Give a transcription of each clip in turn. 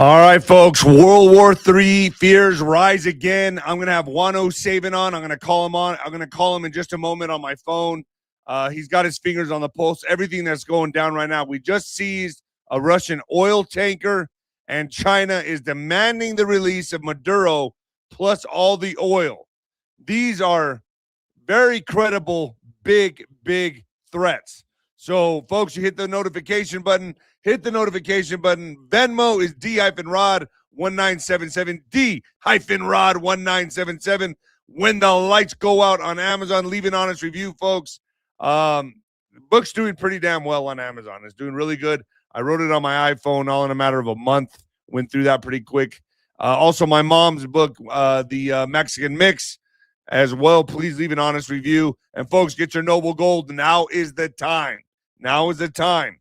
All right, folks. World War III fears rise again. I'm going to have 𝗂𝗏 on. I'm going to call him on. I'm going to call him in just a moment on my phone. He's got his fingers on the pulse. Everything that's going down right now. We just seized a Russian oil tanker, and China is demanding the release of Maduro plus all the oil. These are very credible, big threats. So, folks, you hit the notification button. Hit the notification button. Venmo is D-Rod1977. D-Rod1977. When the lights go out on Amazon, leave an honest review, folks. Book's doing pretty damn well on Amazon. It's doing really good. I wrote it on my iPhone all in a matter of a month. Went through that pretty quick. Also, my mom's book, the Mexican Mix, as well. Please leave an honest review. And, folks, get your Noble Gold. Now is the time. Now is the time.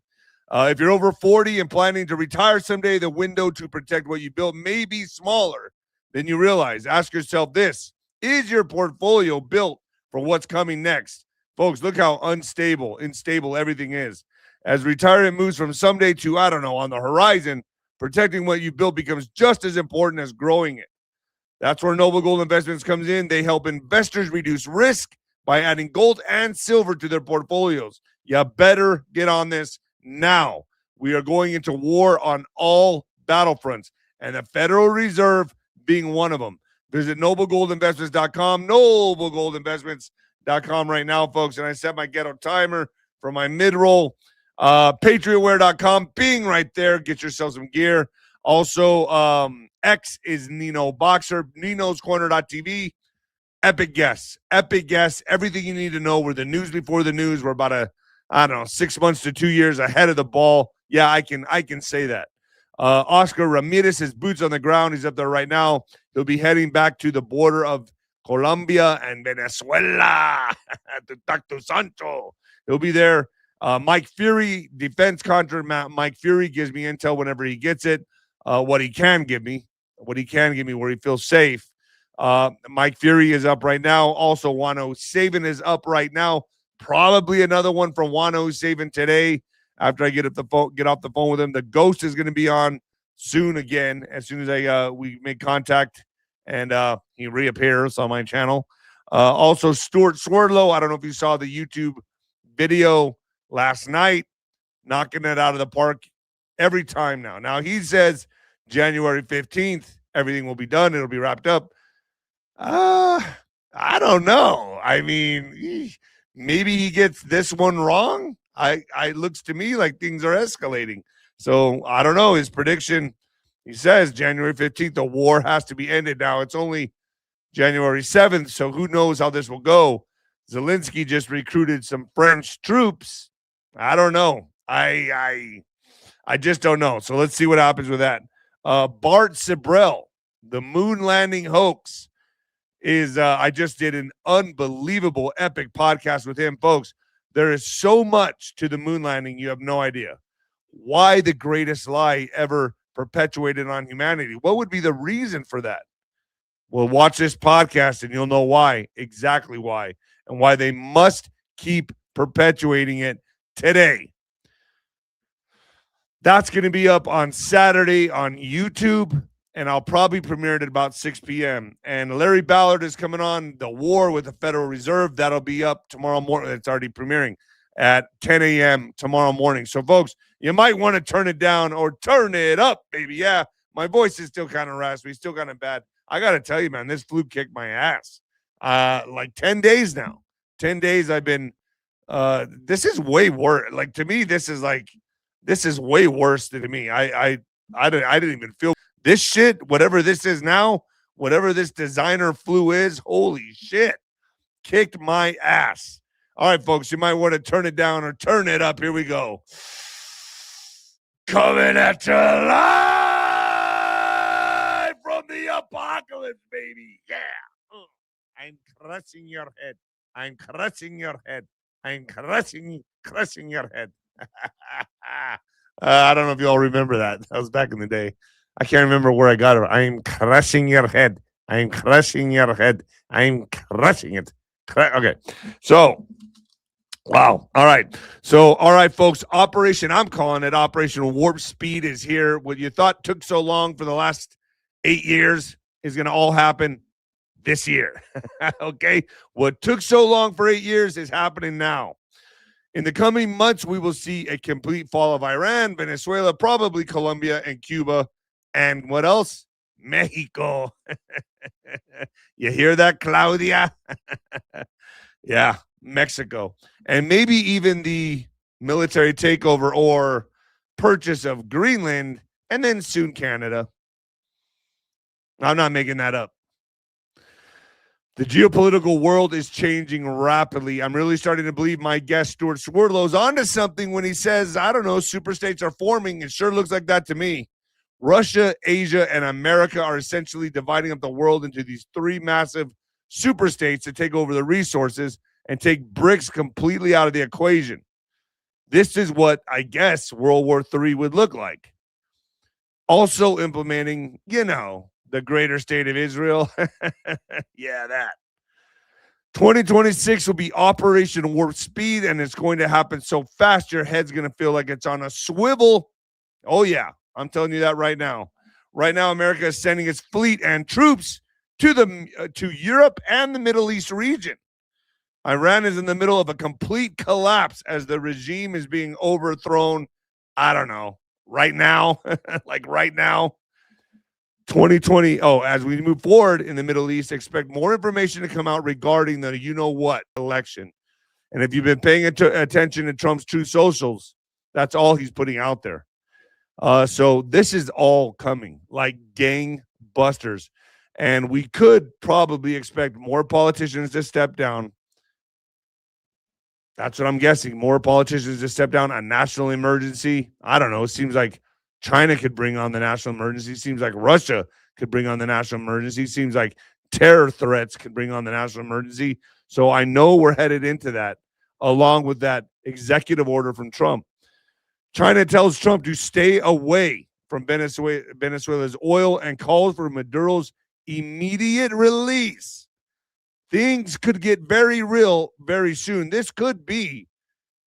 If you're over 40 and planning to retire someday, the window to protect what you built may be smaller than you realize. Ask yourself this: is your portfolio built for what's coming next? Folks, look how unstable, instable everything is. As retirement moves from someday to, I don't know, on the horizon, protecting what you built becomes just as important as growing it. That's where Noble Gold Investments comes in. They help investors reduce risk by adding gold and silver to their portfolios. You better get on this now. We are going into war on all battlefronts, and the Federal Reserve being one of them. Visit noblegoldinvestments.com, noblegoldinvestments.com right now, folks. And I set my ghetto timer for my mid-roll. Patriotwear.com, being right there. Get yourself some gear. Also, X is Nino Boxer, ninoscorner.tv. Epic guests, everything you need to know. We're the news before the news. We're about 6 months to 2 years ahead of the ball. Yeah, I can say that. Oscar Ramirez, his boots on the ground. He's up there right now. He'll be heading back to the border of Colombia and Venezuela to talk to Sancho. He'll be there. Mike Fury, defense contractor. Mike Fury gives me intel whenever he gets it. What he can give me where he feels safe. Mike Fury is up right now. Also, 𝗂𝗏 is up right now. Probably another one from 𝗂𝗏 today after I get off the phone with him. The Ghost is going to be on soon again as soon as we make contact and he reappears on my channel. Also, Stuart Swerdlow. I don't know if you saw the YouTube video last night, knocking it out of the park every time now. Now, he says January 15th, everything will be done. It'll be wrapped up. I don't know. I mean, maybe he gets this one wrong. It looks to me like things are escalating. So I don't know. His prediction, he says January 15th, the war has to be ended. Now it's only January 7th, so who knows how this will go. Zelensky just recruited some French troops. I don't know. I just don't know. So let's see what happens with that. 𝗏𝗏, the moon landing hoax, is I just did an unbelievable epic podcast with him, folks. There is so much to the moon landing, you have no idea. Why the greatest lie ever perpetuated on humanity? What would be the reason for that? Well, watch this podcast and you'll know why, exactly why, and why they must keep perpetuating it today. That's going to be up on Saturday on YouTube, and I'll probably premiere it at about 6 p.m. And Larry Ballard is coming on, The War with the Federal Reserve. That'll be up tomorrow morning. It's already premiering at 10 a.m. tomorrow morning. So, folks, you might want to turn it down or turn it up, baby. Yeah, my voice is still kind of raspy, still kind of bad. I got to tell you, man, this flu kicked my ass. Like 10 days now. 10 days I've been this is way worse. Like, to me, this is way worse than to me. I didn't even feel this shit, whatever this is now, whatever this designer flu is, holy shit, kicked my ass. All right, folks, you might want to turn it down or turn it up. Here we go. Coming at you live from the apocalypse, baby. Yeah. I'm crushing your head. I'm crushing your head. I'm crushing your head. I don't know if you all remember that. That was back in the day. I can't remember where I got it. I'm crushing your head. I'm crushing your head. I'm crushing it. Okay. So Wow. All right. So, all right, folks, I'm calling it Operation Warp Speed is here. What you thought took so long for the last 8 years is going to all happen this year. Okay. What took so long for 8 years is happening now. In the coming months, we will see a complete fall of Iran, Venezuela, probably Colombia and Cuba. And what else? Mexico. You hear that, Claudia? Yeah, Mexico. And maybe even the military takeover or purchase of Greenland and then soon Canada. I'm not making that up. The geopolitical world is changing rapidly. I'm really starting to believe my guest, 𝗬𝗏 is onto something when he says, I don't know, superstates are forming. It sure looks like that to me. Russia, Asia, and America are essentially dividing up the world into these three massive superstates to take over the resources and take BRICS completely out of the equation. This is what I guess World War III would look like. Also implementing, the greater state of Israel. Yeah, that. 2026 will be Operation Warp Speed, and it's going to happen so fast your head's going to feel like it's on a swivel. Oh, yeah. I'm telling you that right now. Right now, America is sending its fleet and troops to Europe and the Middle East region. Iran is in the middle of a complete collapse as the regime is being overthrown. I don't know. Right now, like right now. 2020. As we move forward in the Middle East, expect more information to come out regarding the you-know-what election. And if you've been paying attention to Trump's Truth Socials, that's all he's putting out there. So this is all coming like gangbusters. And we could probably expect more politicians to step down. That's what I'm guessing. More politicians to step down. A national emergency. I don't know. It seems like China could bring on the national emergency. Seems like Russia could bring on the national emergency. Seems like terror threats could bring on the national emergency. So I know we're headed into that, along with that executive order from Trump. China tells Trump to stay away from Venezuela's oil and calls for Maduro's immediate release. Things could get very real very soon. This could be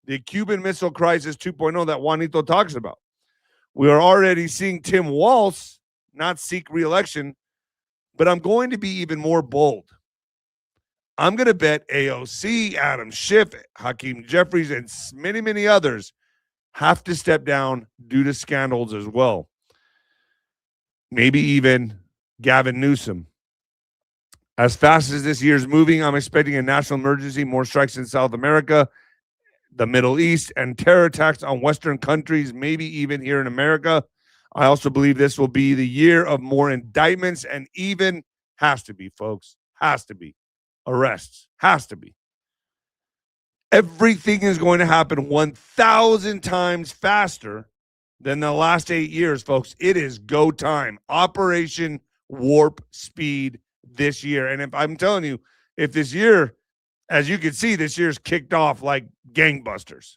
the Cuban Missile Crisis 2.0 that Juanito talks about. We are already seeing Tim Walz not seek re-election, but I'm going to be even more bold. I'm going to bet AOC, Adam Schiff, Hakeem Jeffries, and many, many others have to step down due to scandals as well. Maybe even Gavin Newsom. As fast as this year's moving, I'm expecting a national emergency, more strikes in South America, the Middle East, and terror attacks on Western countries, maybe even here in America. I also believe this will be the year of more indictments and even, has to be, folks, has to be, arrests, has to be. Everything is going to happen 1,000 times faster than the last 8 years, folks. It is go time. Operation Warp Speed this year. And if I'm telling you, if this year, as you can see, this year's kicked off like gangbusters.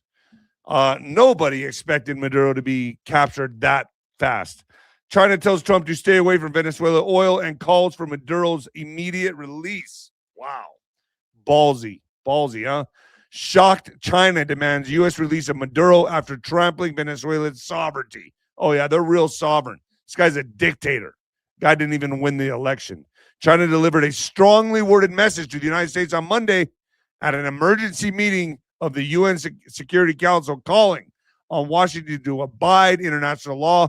Nobody expected Maduro to be captured that fast. China tells Trump to stay away from Venezuela oil and calls for Maduro's immediate release. Wow. Ballsy, huh? Shocked China demands U.S. release of Maduro after trampling Venezuela's sovereignty. Oh, yeah, they're real sovereign. This guy's a dictator. Guy didn't even win the election. China delivered a strongly worded message to the United States on Monday at an emergency meeting of the UN Security Council, calling on Washington to abide international law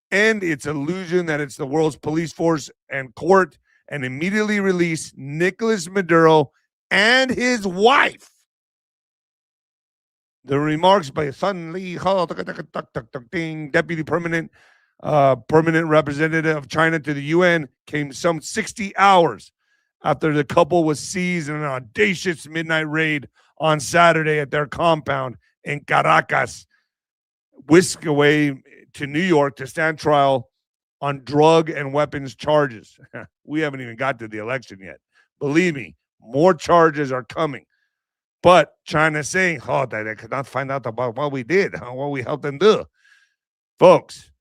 and its illusion that it's the world's police force and court, and immediately release Nicolas Maduro and his wife. The remarks by Sun Li, Deputy Permanent Representative of China to the UN, came some 60 hours after the couple was seized in an audacious midnight raid on Saturday at their compound in Caracas, whisked away to New York to stand trial on drug and weapons charges. We haven't even got to the election yet. Believe me, more charges are coming. But China's saying, they could not find out about what we did, what we helped them do. Folks,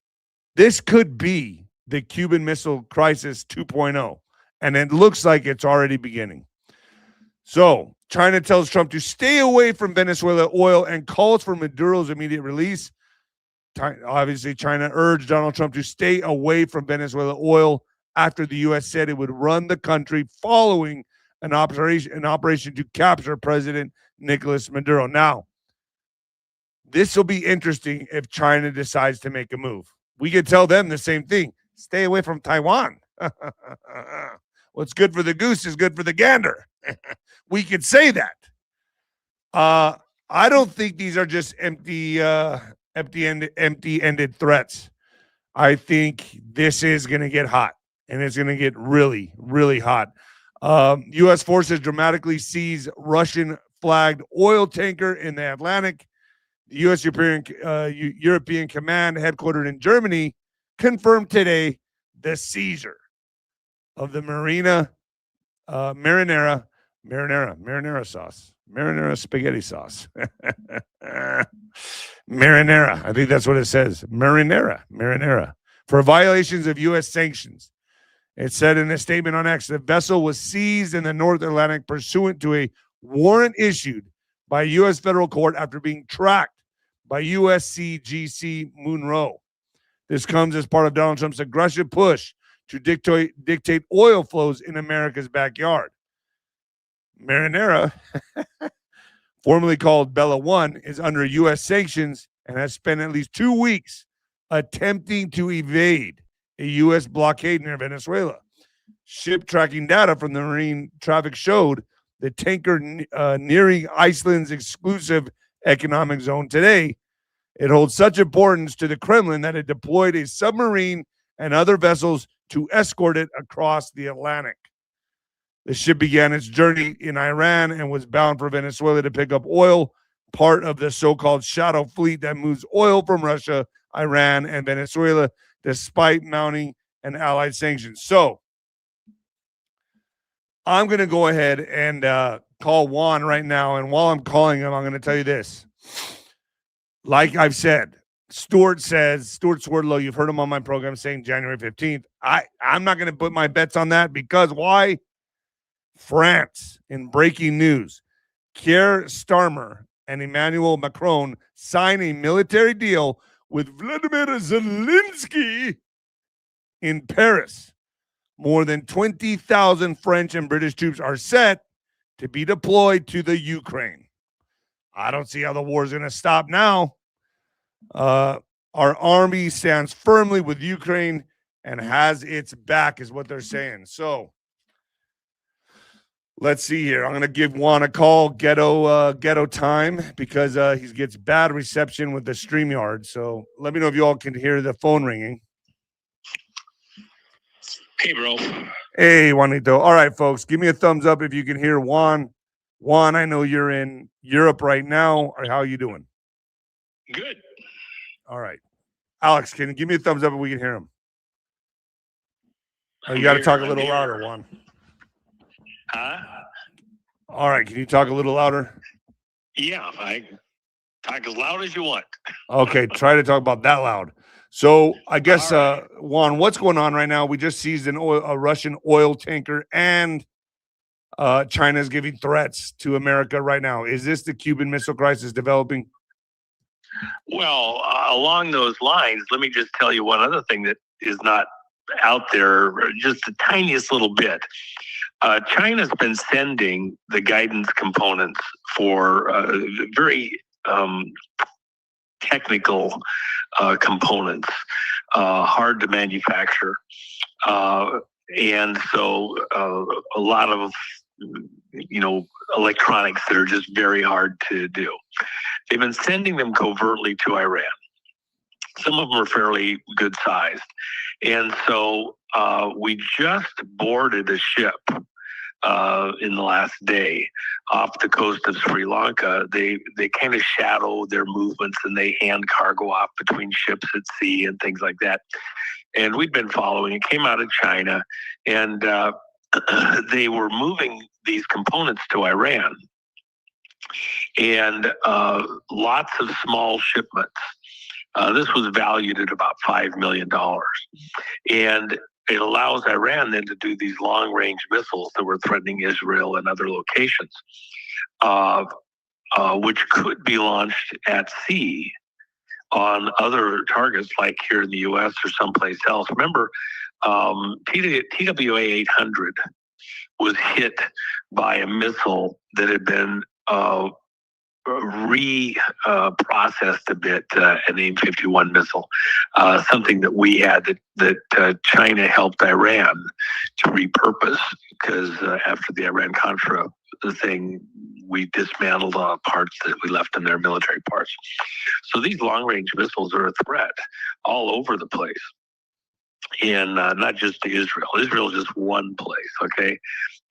this could be the Cuban Missile Crisis 2.0, and it looks like it's already beginning. So China tells Trump to stay away from Venezuela oil and calls for Maduro's immediate release. Obviously, China urged Donald Trump to stay away from Venezuela oil after the U.S. said it would run the country following an operation to capture President Nicolas Maduro. Now, this will be interesting if China decides to make a move. We could tell them the same thing. Stay away from Taiwan. What's good for the goose is good for the gander. We could say that. I don't think these are just empty-ended threats. I think this is going to get hot, and it's going to get really, really hot. U.S. forces dramatically seize Russian-flagged oil tanker in the Atlantic. The U.S. European Command, headquartered in Germany, confirmed today the seizure of the marinara sauce. Marinara spaghetti sauce. Marinara. I think that's what it says. Marinara. For violations of U.S. sanctions. It said in a statement on X, the vessel was seized in the North Atlantic pursuant to a warrant issued by a U.S. federal court after being tracked by 𝗬𝗏𝗃. This comes as part of Donald Trump's aggressive push to dictate oil flows in America's backyard. Marinara, formerly called Bella 1, is under U.S. sanctions and has spent at least 2 weeks attempting to evade a U.S. blockade near Venezuela. Ship tracking data from the marine traffic showed the tanker nearing Iceland's exclusive economic zone today. It holds such importance to the Kremlin that it deployed a submarine and other vessels to escort it across the Atlantic. The ship began its journey in Iran and was bound for Venezuela to pick up oil, part of the so-called shadow fleet that moves oil from Russia, Iran, and Venezuela, despite mounting and allied sanctions. So I'm going to go ahead and call Juan right now. And while I'm calling him, I'm going to tell you this. Like I've said, Stuart Swerdlow, you've heard him on my program saying January 15th. I'm not going to put my bets on that because why? France, in breaking news, Keir Starmer and Emmanuel Macron sign a military deal with Vladimir Zelensky in Paris. More than 20,000 French and British troops are set to be deployed to the Ukraine. I don't see how the war is going to stop now. Our army stands firmly with Ukraine and has its back, is what they're saying. So let's see here. I'm going to give Juan a call, ghetto time, because he gets bad reception with the StreamYard. So let me know if you all can hear the phone ringing. Hey, bro. Hey, Juanito. All right, folks, give me a thumbs up if you can hear Juan. Juan, I know you're in Europe right now. How are you doing? Good. All right. Alex, can you give me a thumbs up if we can hear him? Oh, you got to talk a little louder, Juan. Huh? All right. Can you talk a little louder? Yeah, I talk as loud as you want. Okay. Try to talk about that loud. So I guess, Juan, what's going on right now? We just seized a Russian oil tanker, and China's giving threats to America right now. Is this the Cuban Missile Crisis developing? Well, along those lines, let me just tell you one other thing that is not out there, just the tiniest little bit. China's been sending the guidance components for very technical components, hard to manufacture. And so a lot of, electronics that are just very hard to do. They've been sending them covertly to Iran. Some of them are fairly good sized. And so we just boarded a ship in the last day off the coast of Sri Lanka. They kind of shadow their movements and they hand cargo off between ships at sea and things like that. And we'd been following. It came out of China, and they were moving these components to Iran. And lots of small shipments. This was valued at about $5 million. And it allows Iran then to do these long-range missiles that were threatening Israel and other locations, which could be launched at sea on other targets like here in the U.S. or someplace else. Remember, TWA 800 was hit by a missile that had been processed a bit, an AIM-51 missile, something that we had that China helped Iran to repurpose, because after the Iran-Contra thing, we dismantled parts that we left in their military parts. So these long-range missiles are a threat all over the place. And not just to Israel. Israel is just one place, okay?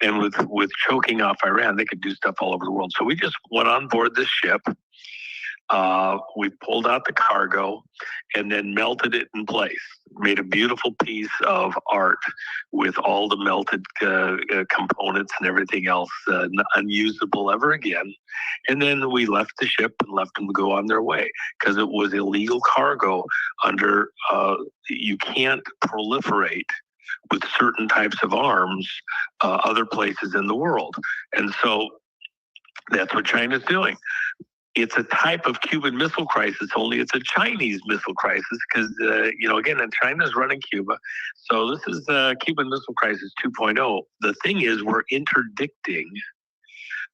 And with choking off Iran, they could do stuff all over the world. So we just went on board this ship. We pulled out the cargo and then melted it in place. Made a beautiful piece of art with all the melted components and everything else unusable ever again. And then we left the ship and left them to go on their way, because it was illegal cargo under, you can't proliferate with certain types of arms other places in the world. And so that's what China's doing. It's a type of Cuban Missile Crisis, only it's a Chinese missile crisis, because, again, and China's running Cuba. So this is Cuban Missile Crisis 2.0. The thing is, we're interdicting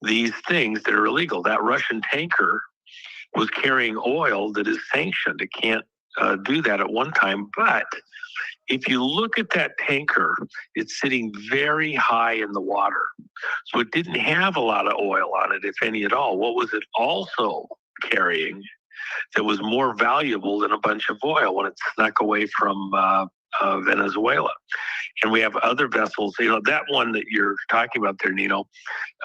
these things that are illegal. That Russian tanker was carrying oil that is sanctioned. It can't do that at one time. But if you look at that tanker, it's sitting very high in the water. So it didn't have a lot of oil on it, if any at all. What was it also carrying that was more valuable than a bunch of oil when it snuck away from Venezuela? And we have other vessels, that one that you're talking about there, Nino,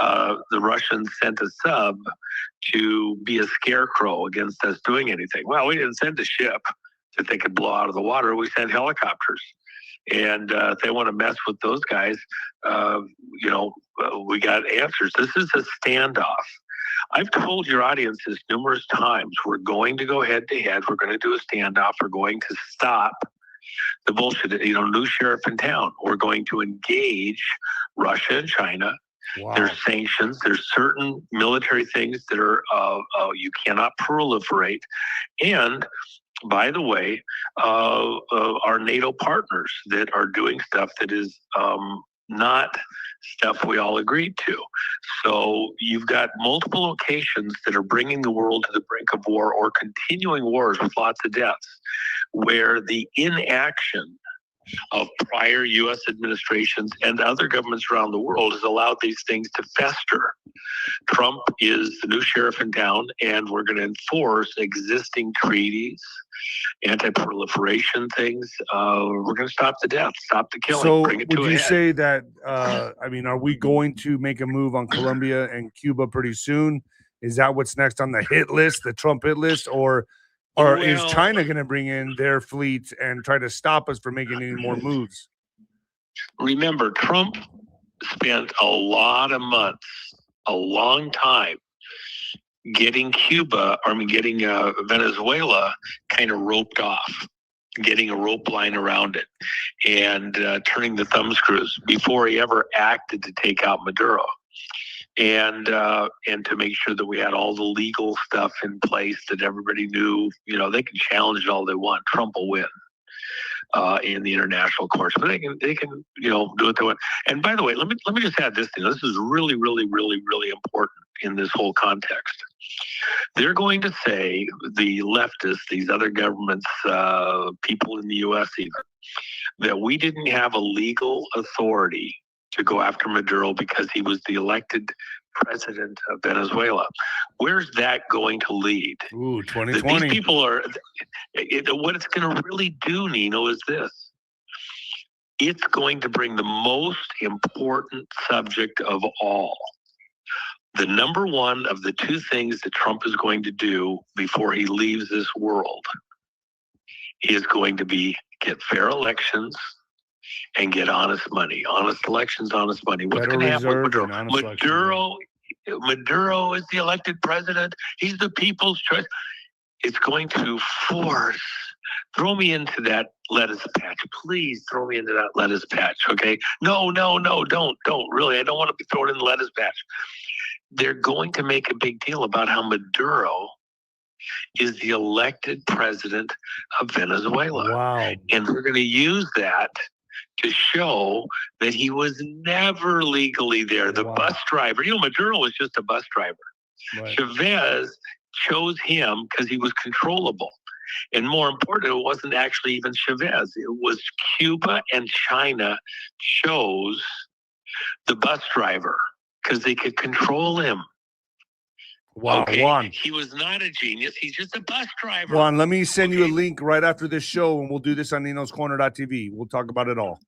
the Russians sent a sub to be a scarecrow against us doing anything. Well, we didn't send a ship that they could blow out of the water. We sent helicopters. And if they want to mess with those guys, we got answers. This is a standoff. I've told your audiences numerous times, we're going to go head to head. We're going to do a standoff. We're going to stop the bullshit, new sheriff in town. We're going to engage Russia and China. Wow. There's sanctions. There's certain military things that are you cannot proliferate. And by the way, our NATO partners that are doing stuff that is not stuff we all agreed to. So you've got multiple locations that are bringing the world to the brink of war or continuing wars with lots of deaths, where the inaction of prior U.S. administrations and other governments around the world has allowed these things to fester. Trump is the new sheriff in town, and we're going to enforce existing treaties, anti-proliferation things. We're going to stop the death, stop the killing. So bring it to would a you head. say that, are we going to make a move on Colombia and Cuba pretty soon? Is that what's next on the hit list, the Trump hit list, or is China going to bring in their fleet and try to stop us from making any more moves? Remember, Trump spent a lot of months, a long time, getting Venezuela kind of roped off, getting a rope line around it, and turning the thumb screws before he ever acted to take out Maduro. And to make sure that we had all the legal stuff in place that everybody knew, they can challenge it all they want. Trump will win in the international courts, but they can do what they want. And by the way, let me just add this thing. This is really, really, really, really important in this whole context. They're going to say, the leftists, these other governments, people in the U.S. even, that we didn't have a legal authority to go after Maduro because he was the elected president of Venezuela. Where's that going to lead? Ooh, 2020. These people are, what it's going to really do, Nino, is this. It's going to bring the most important subject of all. The number one of the two things that Trump is going to do before he leaves this world is going to be get fair elections and get honest money. Honest elections, honest money. What's going to happen with Maduro? Maduro is the elected president. He's the people's choice. It's going to force throw me into that lettuce patch. Please throw me into that lettuce patch, okay? No, don't. Really, I don't want to be thrown in the lettuce patch. They're going to make a big deal about how Maduro is the elected president of Venezuela. Wow. And we're going to use that to show that he was never legally there. The bus driver, Maduro was just a bus driver. Right. Chavez chose him because he was controllable. And more important, it wasn't actually even Chavez. It was Cuba and China chose the bus driver because they could control him. Wow, okay? Juan. He was not a genius. He's just a bus driver. Juan, let me send you a link right after this show, and we'll do this on Nino'sCorner.tv. We'll talk about it all.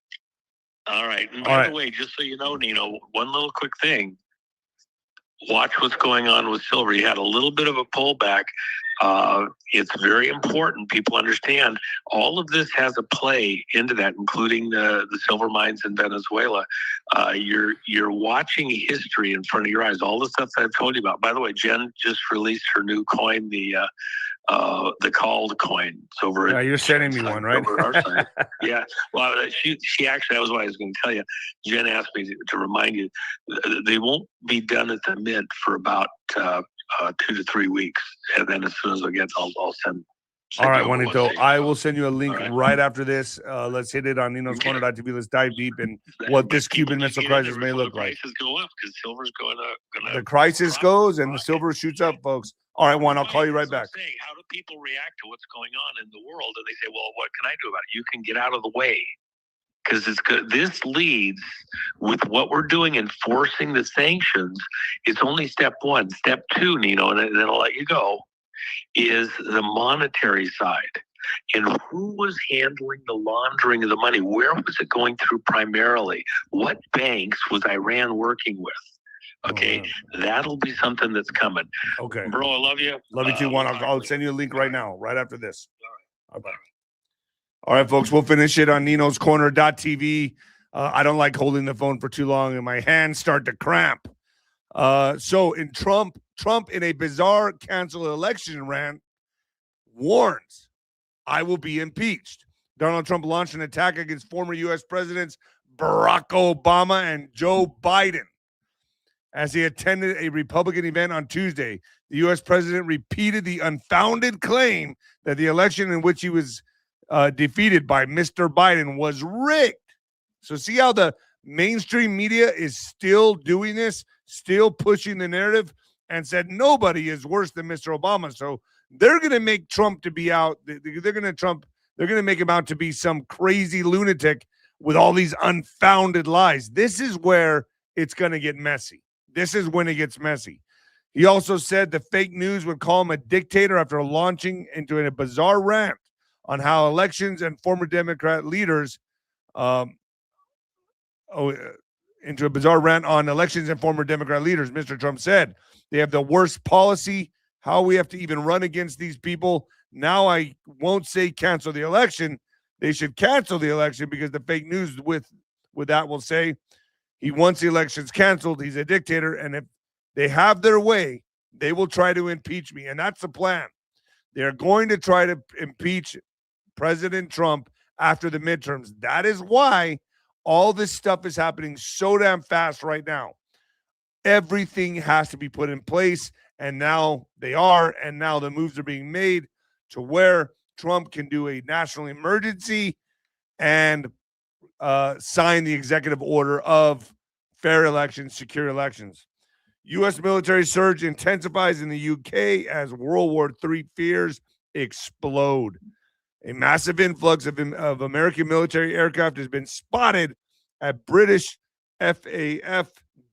All right. And by the way, just so you know, Nino, one little quick thing. Watch what's going on with silver. He had a little bit of a pullback. It's very important people understand all of this has a play into that, including the silver mines in Venezuela. You're watching history in front of your eyes. All the stuff that I've told you about. By the way, Jen just released her new coin, the called coin. It's over. Yeah, you're sending me one, right? Over our side. Yeah. Well, she actually, that was what I was going to tell you. Jen asked me to remind you, they won't be done at the mint for about 2 to 3 weeks, and then as soon as I get, I'll send. All right, Juanito, I will send you a link right after this. Let's hit it on Nino'sCorner.tv. Let's dive deep in what this Cuban Missile Crisis may look like. Prices go up because silver's going up. The crisis goes and the silver shoots up, folks. All right, Juan, I'll call you right back. How do people react to what's going on in the world? And they say, well, what can I do about it? You can get out of the way. Because it's good. This leads with what we're doing, enforcing the sanctions. It's only step one. Step two, Nino, and then I'll let you go, is the monetary side. And who was handling the laundering of the money? Where was it going through primarily? What banks was Iran working with? Okay, that'll be something that's coming. Okay. Bro, I love you. Love you too, Juan. I'll send you a link right now, right after this. All right. All right, folks, we'll finish it on Nino'sCorner.tv. I don't like holding the phone for too long, and my hands start to cramp. So in Trump in a bizarre cancel election rant warns, I will be impeached. Donald Trump launched an attack against former U.S. presidents Barack Obama and Joe Biden as he attended a Republican event on Tuesday. The U.S. president repeated the unfounded claim that the election in which he was defeated by Mr. Biden was rigged. So see how the mainstream media is still doing this, still pushing the narrative, and said nobody is worse than Mr. Obama. So they're going to make Trump to be out. They're going to make him out to be some crazy lunatic with all these unfounded lies. This is where it's going to get messy. This is when it gets messy. He also said the fake news would call him a dictator after launching into a bizarre rant on how elections and former Democrat leaders, into a bizarre rant on elections and former Democrat leaders. Mr. Trump said they have the worst policy, how we have to even run against these people. Now I won't say cancel the election. They should cancel the election because the fake news with that will say he wants the elections canceled. He's a dictator. And if they have their way, they will try to impeach me. And that's the plan. They're going to try to impeach President Trump after the midterms. That is why all this stuff is happening so damn fast right now. Everything has to be put in place, and now they are, and now the moves are being made to where Trump can do a national emergency and sign the executive order of fair elections, secure elections. U.S. military surge intensifies in the UK as World War III fears explode. A massive influx of American military aircraft has been spotted at British FAF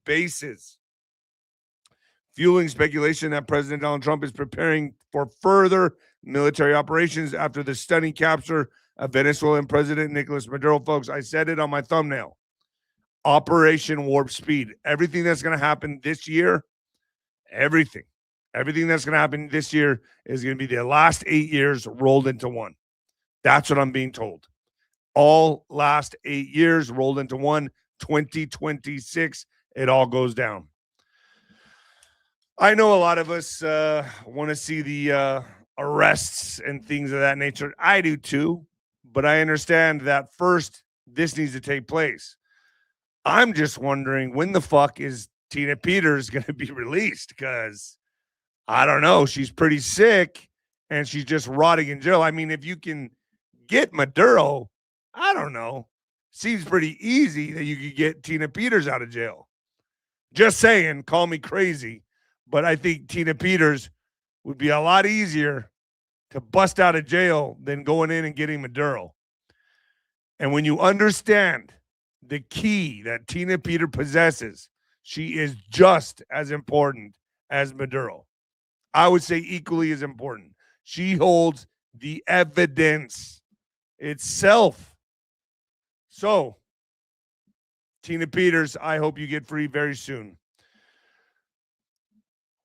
bases, fueling speculation that President Donald Trump is preparing for further military operations after the stunning capture of Venezuelan President Nicolas Maduro. Folks, I said it on my thumbnail. Operation Warp Speed. Everything that's going to happen this year, everything that's going to happen this year is going to be the last 8 years rolled into one. That's what I'm being told. All last 8 years rolled into one. 2026, it all goes down. I know a lot of us want to see the arrests and things of that nature. I do too, but I understand that first this needs to take place. I'm just wondering when the fuck is Tina Peters going to be released? Because I don't know. She's pretty sick and she's just rotting in jail. I mean, if you can get Maduro, I don't know. Seems pretty easy that you could get Tina Peters out of jail. Just saying, call me crazy, but I think Tina Peters would be a lot easier to bust out of jail than going in and getting Maduro. And when you understand the key that Tina Peters possesses, she is just as important as Maduro. I would say equally as important. She holds the evidence itself. So, Tina Peters, I hope you get free very soon.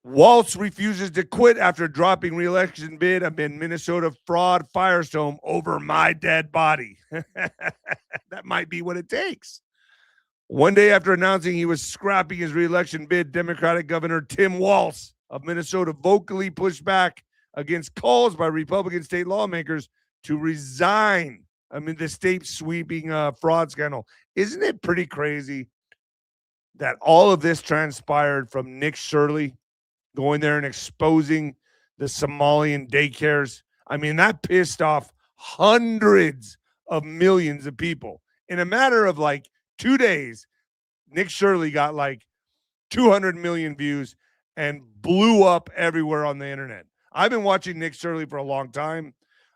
Walz refuses to quit after dropping re-election bid amid Minnesota fraud firestorm over my dead body. That might be what it takes. One day after announcing he was scrapping his re-election bid, Democratic Governor Tim Walz of Minnesota vocally pushed back against calls by Republican state lawmakers to resign amid the state sweeping fraud scandal. Isn't it pretty crazy that all of this transpired from 𝗦𝗫𝗫𝗁 going there and exposing the Somalian daycares? I mean, that pissed off hundreds of millions of people. In a matter of like 2 days, 𝗦𝗫𝗫𝗁 got like 200 million views and blew up everywhere on the internet. I've been watching 𝗦𝗫𝗫𝗁 for a long time,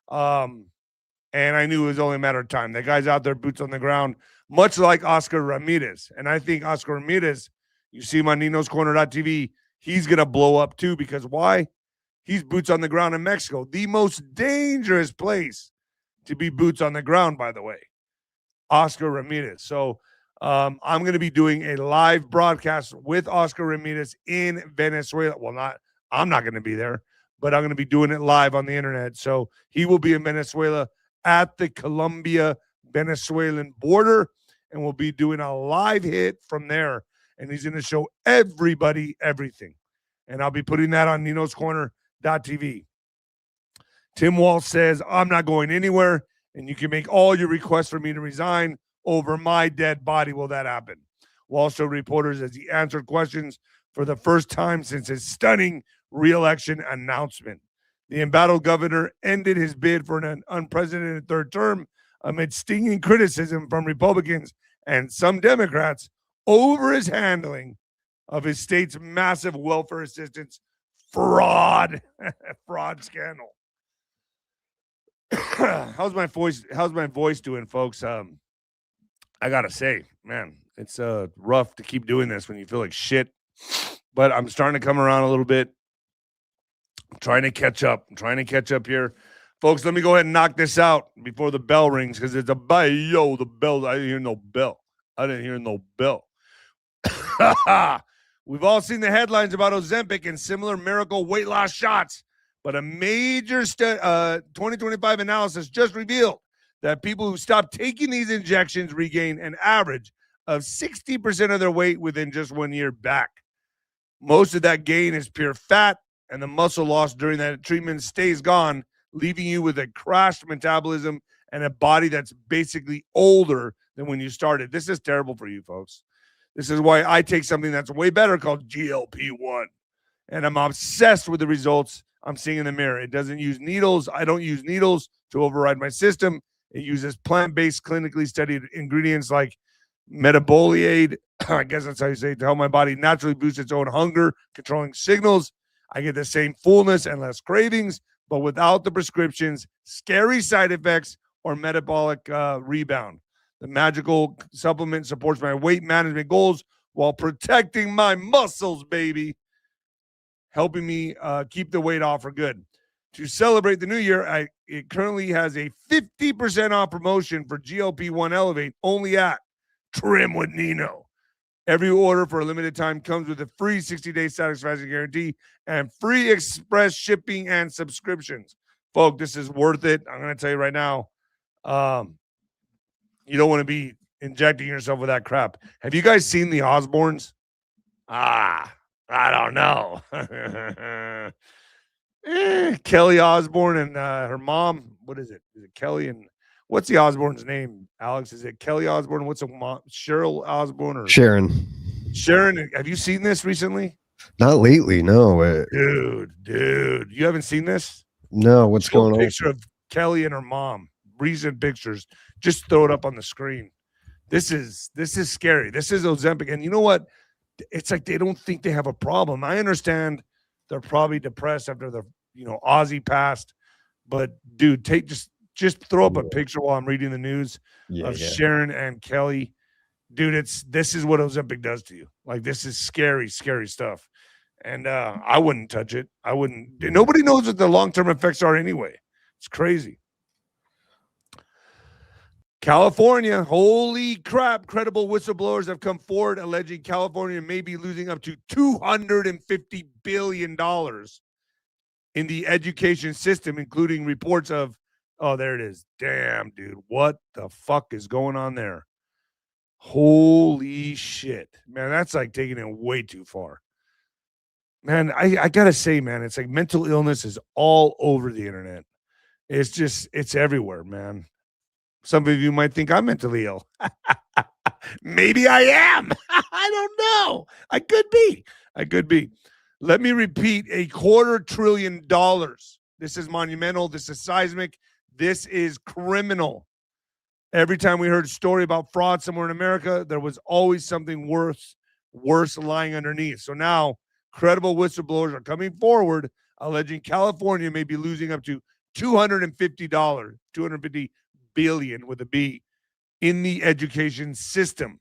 and I knew it was only a matter of time. That guy's out there, boots on the ground, much like Oscar Ramirez. And I think Oscar Ramirez, you see him on Nino'sCorner.tv, he's going to blow up too, because why? He's boots on the ground in Mexico, the most dangerous place to be boots on the ground, by the way, Oscar Ramirez. So I'm going to be doing a live broadcast with Oscar Ramirez in Venezuela. Well, I'm not going to be there, but I'm going to be doing it live on the internet. So he will be in Venezuela at the Colombia-Venezuelan border, and we'll be doing a live hit from there. And he's going to show everybody everything. And I'll be putting that on Nino'sCorner.tv. Tim Walz says, I'm not going anywhere, and you can make all your requests for me to resign over my dead body. Will that happen? Walz told reporters as he answered questions for the first time since his stunning re-election announcement. The embattled governor ended his bid for an unprecedented third term amid stinging criticism from Republicans and some Democrats over his handling of his state's massive welfare assistance fraud scandal. How's my voice doing, folks? I gotta say, man, it's rough to keep doing this when you feel like shit, but I'm starting to come around a little bit. I'm trying to catch up here. Folks, let me go ahead and knock this out before the bell rings, because it's a bell. Yo, the bell. I didn't hear no bell. We've all seen the headlines about Ozempic and similar miracle weight loss shots, but a major 2025 analysis just revealed that people who stop taking these injections regain an average of 60% of their weight within just 1 year back. Most of that gain is pure fat, and the muscle loss during that treatment stays gone, leaving you with a crashed metabolism and a body that's basically older than when you started. This is terrible for you, folks. This is why I take something that's way better called GLP-1, and I'm obsessed with the results I'm seeing in the mirror. It doesn't use needles. I don't use needles to override my system. It uses plant-based, clinically studied ingredients like 𝗵𝗵𝗶𝗶𝗹, I guess that's how you say it, to help my body naturally boost its own hunger, controlling signals. I get the same fullness and less cravings, but without the prescriptions, scary side effects, or metabolic rebound. The magical supplement supports my weight management goals while protecting my muscles, baby, helping me keep the weight off for good. To celebrate the new year, it currently has a 50% off promotion for GLP-1 Elevate only at Trim with Nino. Every order for a limited time comes with a free 60-day satisfaction guarantee and free express shipping and subscriptions. Folks, this is worth it. I'm going to tell you right now, you don't want to be injecting yourself with that crap. Have you guys seen the Osbournes? I don't know. Kelly Osbourne and her mom. What is it? Is it Kelly and what's the Osbourne's name? Alex, is it Kelly Osbourne? What's a mom? Cheryl Osbourne or Sharon. Sharon? Have you seen this recently? Not lately, no. Dude, you haven't seen this? No, what's Show going a on? picture of Kelly and her mom. Recent pictures. Just throw it up on the screen. This is scary. This is Ozempic, and you know what? It's like they don't think they have a problem. I understand they're probably depressed after the Ozzy passed, but dude, just throw up a picture while I'm reading the news of Sharon and Kelly. Dude, this is what Ozempic does to you. Like, this is scary, scary stuff. And I wouldn't touch it. I wouldn't. Nobody knows what the long-term effects are anyway. It's crazy. California, holy crap. Credible whistleblowers have come forward alleging California may be losing up to $250 billion in the education system, including reports of, oh, there it is. Damn, dude. What the fuck is going on there? Holy shit. Man, that's like taking it way too far. Man, I got to say, man, it's like mental illness is all over the internet. It's everywhere, man. Some of you might think I'm mentally ill. Maybe I am. I don't know. I could be. Let me repeat, $250 billion. This is monumental. This is seismic. This is criminal. Every time we heard a story about fraud somewhere in America, there was always something worse lying underneath. So now credible whistleblowers are coming forward alleging California may be losing up to $250 billion with a B in the education system.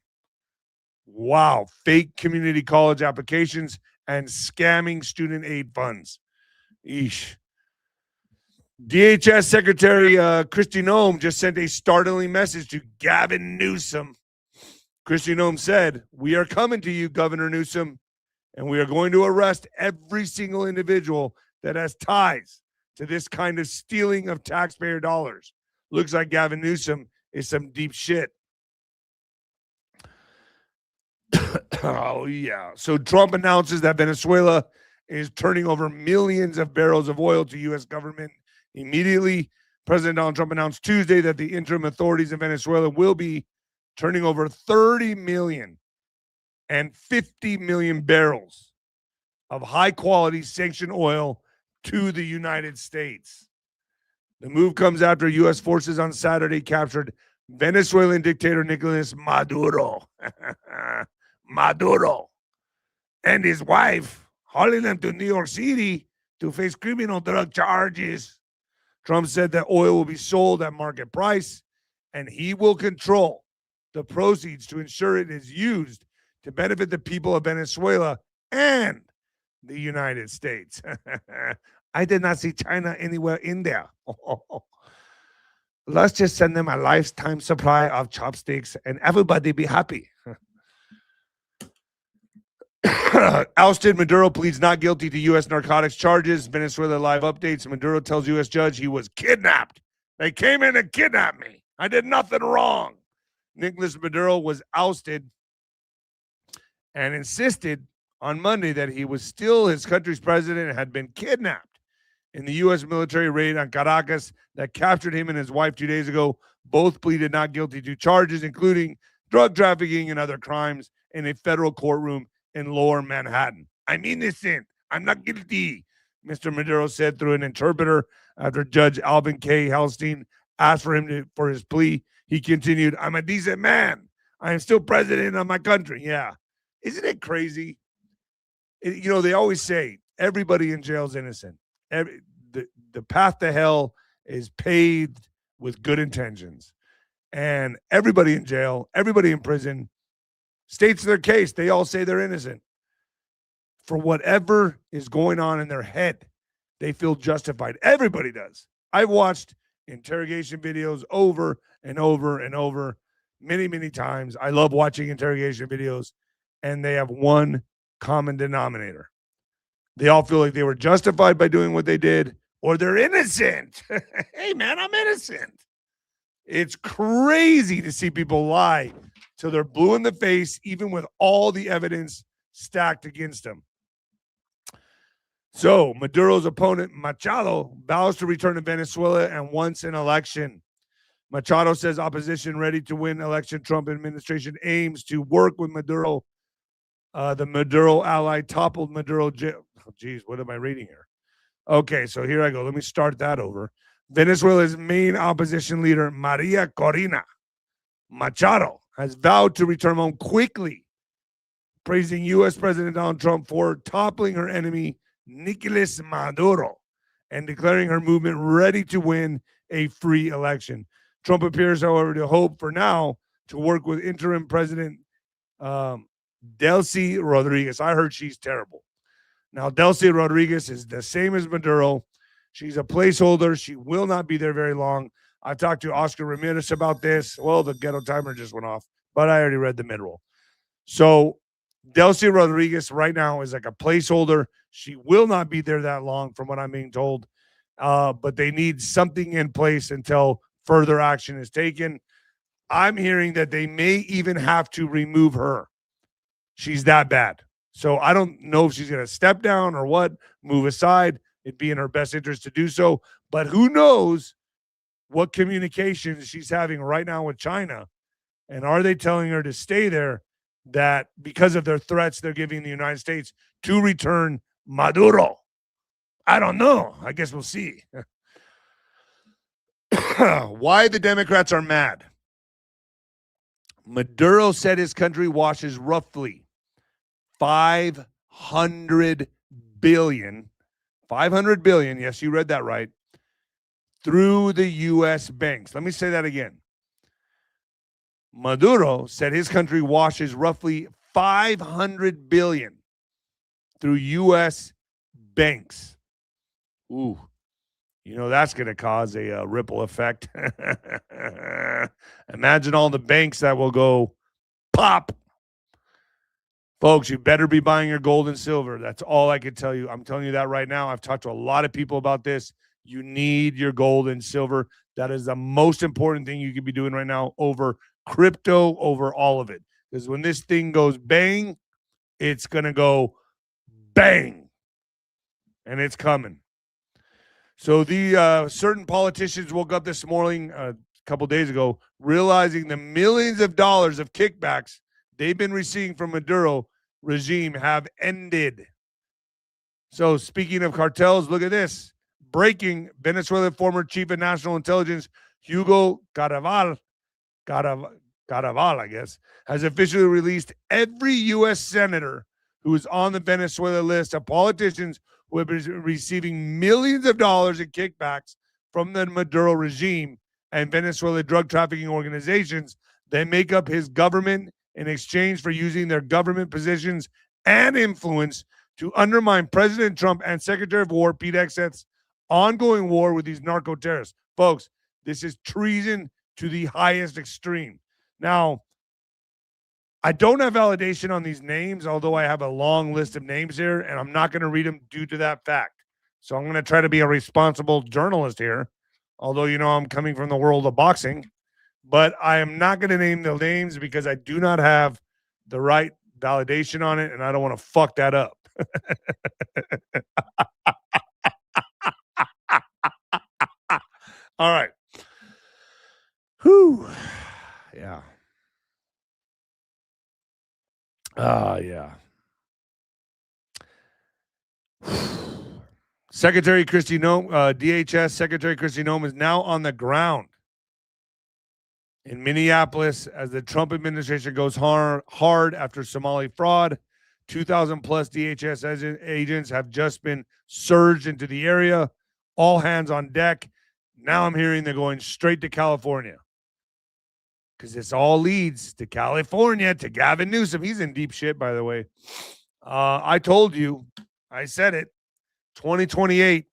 Wow. Fake community college applications and scamming student aid funds. Eesh. DHS Secretary Kristi Noem just sent a startling message to Gavin Newsom. Kristi Noem said, "We are coming to you, Governor Newsom, and we are going to arrest every single individual that has ties to this kind of stealing of taxpayer dollars." Looks like Gavin Newsom is some deep shit. Oh, yeah. So Trump announces that Venezuela is turning over millions of barrels of oil to U.S. government immediately. President Donald Trump announced Tuesday that the interim authorities in Venezuela will be turning over 30 million and 50 million barrels of high-quality sanctioned oil to the United States. The move comes after U.S. forces on Saturday captured Venezuelan dictator Nicolas Maduro and his wife, hauling them to New York City to face criminal drug charges. Trump said that oil will be sold at market price, and he will control the proceeds to ensure it is used to benefit the people of Venezuela and the United States. I did not see China anywhere in there. Let's just send them a lifetime supply of chopsticks and everybody be happy. Ousted Maduro pleads not guilty to U.S. narcotics charges. Venezuela live updates. Maduro tells U.S. judge he was kidnapped. They came in and kidnapped me. I did nothing wrong. Nicolas Maduro was ousted and insisted on Monday that he was still his country's president and had been kidnapped in the U.S. military raid on Caracas that captured him and his wife 2 days ago. Both pleaded not guilty to charges, including drug trafficking and other crimes, in a federal courtroom in Lower Manhattan. I'm innocent. I'm not guilty, Mr. Maduro said through an interpreter after Judge Alvin K. Helstein asked for his plea. He continued, "I'm a decent man. I am still president of my country." Yeah. Isn't it crazy? They always say everybody in jail is innocent. The path to hell is paved with good intentions. And everybody in jail, everybody in prison states their case. They all say they're innocent. For whatever is going on in their head, they feel justified. Everybody does. I've watched interrogation videos over and over and over many, many times. I love watching interrogation videos, and they have one common denominator. They all feel like they were justified by doing what they did, or they're innocent. Hey, man, I'm innocent. It's crazy to see people lie till they're blue in the face, even with all the evidence stacked against them. So Maduro's opponent, Machado, vows to return to Venezuela and wants an election. Machado says opposition ready to win election. Trump administration aims to work with Maduro. The Maduro ally toppled Maduro. Oh, geez, what am I reading here? Okay, so here I go. Let me start that over. Venezuela's main opposition leader, Maria Corina Machado, has vowed to return home quickly, praising U.S. President Donald Trump for toppling her enemy, Nicolas Maduro, and declaring her movement ready to win a free election. Trump appears, however, to hope for now to work with interim President 𝗬𝗂𝗂𝗁 Rodriguez. I heard she's terrible. Now, 𝗬𝗂𝗁 Rodriguez is the same as Maduro. She's a placeholder. She will not be there very long. I talked to Oscar Ramirez about this. Well, the ghetto timer just went off, but I already read the mid-roll. So 𝗬𝗂𝗁 Rodriguez right now is like a placeholder. She will not be there that long from what I'm being told, but they need something in place until further action is taken. I'm hearing that they may even have to remove her. She's that bad. So I don't know if she's going to step down or what, move aside. It'd be in her best interest to do so. But who knows what communications she's having right now with China. And are they telling her to stay there that because of their threats they're giving the United States to return Maduro? I don't know. I guess we'll see. Why the Democrats are mad. Maduro said his country washes roughly 500 billion, yes, you read that right, through the U.S. banks. Let me say that again. Maduro said his country washes roughly 500 billion through U.S. banks. Ooh, you know that's going to cause a ripple effect. Imagine all the banks that will go pop. Folks, you better be buying your gold and silver. That's all I can tell you. I'm telling you that right now. I've talked to a lot of people about this. You need your gold and silver. That is the most important thing you could be doing right now over crypto, over all of it. Because when this thing goes bang, it's going to go bang. And it's coming. So the certain politicians woke up this morning, a couple days ago, realizing the millions of dollars of kickbacks they've been receiving from Maduro regime have ended. So speaking of cartels, look at this. Breaking, Venezuela former chief of national intelligence, 𝗀𝗂𝗶𝗹, I guess, has officially released every U.S. senator who is on the Venezuela list of politicians who have been receiving millions of dollars in kickbacks from the Maduro regime and Venezuela drug trafficking organizations that make up his government in exchange for using their government positions and influence to undermine President Trump and Secretary of War Pete Hegseth's ongoing war with these narco terrorists. Folks, this is treason to the highest extreme. Now, I don't have validation on these names, although I have a long list of names here, and I'm not going to read them due to that fact. So I'm going to try to be a responsible journalist here, although, you know, I'm coming from the world of boxing. But I am not going to name the names because I do not have the right validation on it, and I don't want to fuck that up. All right. Whew. Yeah. Yeah. Secretary Kristi Noem, DHS Secretary Kristi Noem is now on the ground in Minneapolis as the Trump administration goes hard after Somali fraud. 2,000 plus DHS agents have just been surged into the area. All hands on deck. Now I'm hearing they're going straight to California. Because this all leads to California, to Gavin Newsom. He's in deep shit, by the way. I told you, I said it, 2028,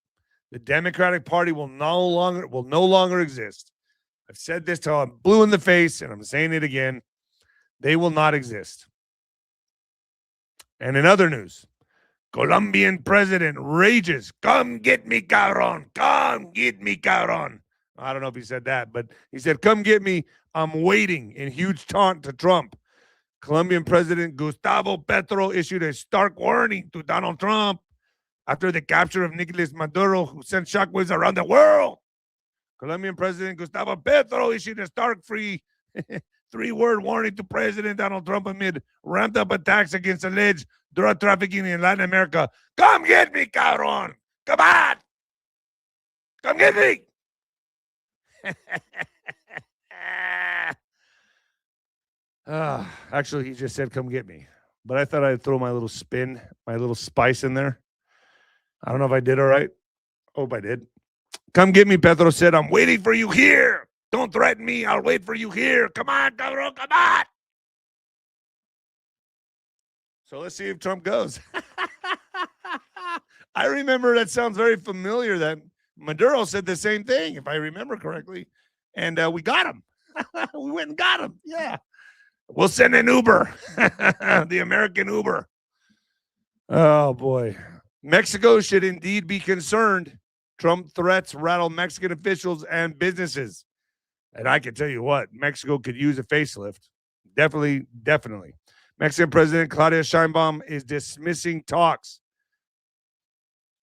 the Democratic Party will no longer exist. I've said this till I'm blue in the face, and I'm saying it again. They will not exist. And in other news, Colombian president rages, "Come get me, cabrón. Come get me, cabrón." I don't know if he said that, but he said, "Come get me. I'm waiting," in huge taunt to Trump. Colombian President Gustavo Petro issued a stark warning to Donald Trump after the capture of Nicolas Maduro, who sent shockwaves around the world. Colombian President 𝗬𝗶𝗶𝗹 issued a stark-free three-word warning to President Donald Trump amid ramped-up attacks against alleged drug trafficking in Latin America. Come get me, cabrón. Come on. Come get me. Actually, he just said, come get me. But I thought I'd throw my little spin, my little spice in there. I don't know if I did all right. Hope I did. Come get me, Pedro said. I'm waiting for you here. Don't threaten me. I'll wait for you here. Come on, cabrón, come on. So let's see if Trump goes. I remember that sounds very familiar that Maduro said the same thing, if I remember correctly. And we got him. We went and got him. Yeah. We'll send an Uber. The American Uber. Oh, boy. Mexico should indeed be concerned. Trump threats rattle Mexican officials and businesses. And I can tell you what, Mexico could use a facelift. Definitely, definitely. Mexican President 𝗬𝗂_𝗏 is dismissing talks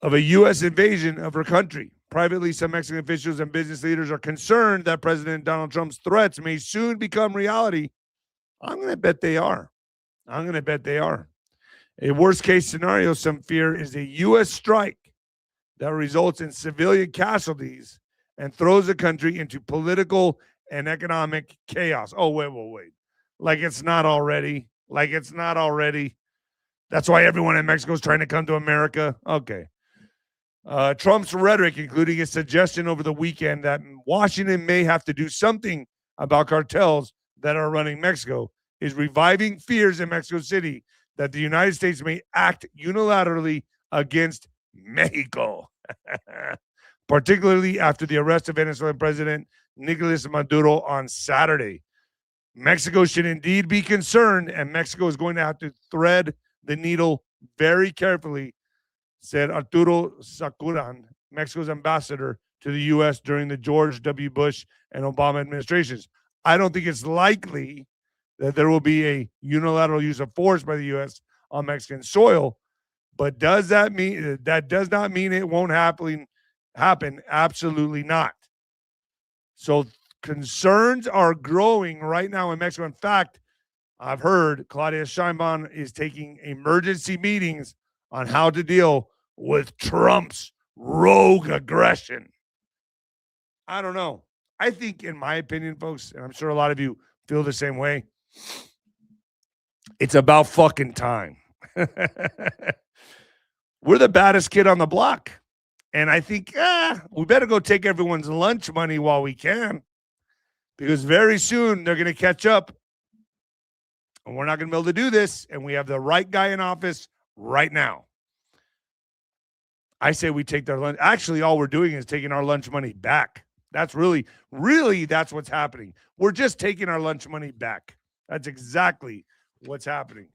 of a U.S. invasion of her country. Privately, some Mexican officials and business leaders are concerned that President Donald Trump's threats may soon become reality. I'm going to bet they are. I'm going to bet they are. A worst-case scenario, some fear, is a U.S. strike that results in civilian casualties and throws the country into political and economic chaos. Oh, wait. Like it's not already. Like it's not already. That's why everyone in Mexico is trying to come to America. Okay. Trump's rhetoric, including his suggestion over the weekend that Washington may have to do something about cartels that are running Mexico, is reviving fears in Mexico City that the United States may act unilaterally against Mexico, particularly after the arrest of Venezuelan President Nicolas Maduro on Saturday. Mexico should indeed be concerned, and Mexico is going to have to thread the needle very carefully, said Arturo Sakuran, Mexico's ambassador to the U.S. during the George W. Bush and Obama administrations. I don't think it's likely that there will be a unilateral use of force by the U.S. on Mexican soil, but does that mean that does not mean it won't happen? Absolutely not. So concerns are growing right now in Mexico. In fact, I've heard 𝗬𝗂_𝗏 is taking emergency meetings on how to deal with Trump's rogue aggression. I don't know. I think, in my opinion, folks, and I'm sure a lot of you feel the same way, it's about fucking time. We're the baddest kid on the block. And I think we better go take everyone's lunch money while we can, because very soon they're going to catch up. And we're not going to be able to do this. And we have the right guy in office right now. I say we take their lunch. Actually, all we're doing is taking our lunch money back. That's really that's what's happening. We're just taking our lunch money back. That's exactly what's happening.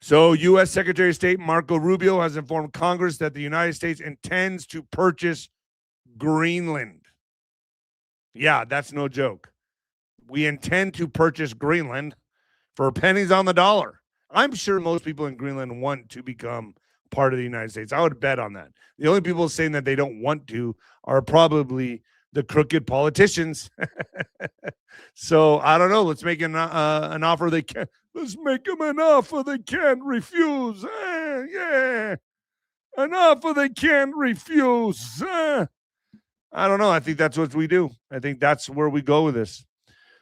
So, U.S. Secretary of State Marco Rubio has informed Congress that the United States intends to purchase Greenland. Yeah, that's no joke. We intend to purchase Greenland for pennies on the dollar. I'm sure most people in Greenland want to become part of the United States. I would bet on that. The only people saying that they don't want to are probably the crooked politicians. So I don't know. Let's make an offer they can. Let's make them an offer they can't refuse. Yeah, an offer they can't refuse. I don't know. I think that's what we do. I think that's where we go with this.